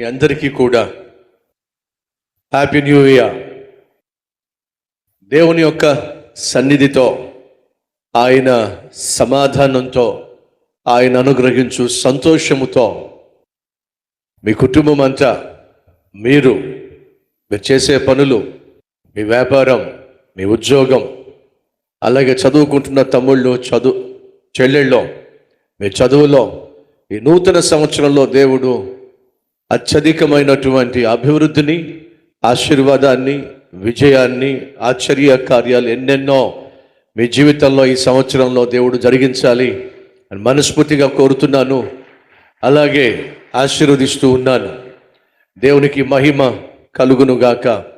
అందరికీ కూడా happy new year. దేవుని యొక్క సన్నిధితో, ఆయన సమాధానంతో, ఆయన అనుగ్రహించు సంతోషముతో మీ కుటుంబం అంతా, మీరు చేసే పనులు, మీ వ్యాపారం, మీ ఉద్యోగం, అలాగే చదువుకుంటున్న తమ్ముళ్ళు, చెల్లెళ్ళు, మీ చదువులో ఈ నూతన సంవత్సరంలో దేవుడు అత్యధికమైనటువంటి అభివృద్ధిని, ఆశీర్వాదాన్ని, విజయాన్ని, ఆశ్చర్య కార్యాలు ఎన్నెన్నో మీ జీవితంలో ఈ సంవత్సరంలో దేవుడు జరిగించాలి అని మనస్ఫూర్తిగా కోరుతున్నాను. అలాగే ఆశీర్వదిస్తూ ఉన్నాను. దేవునికి మహిమ కలుగునుగాక.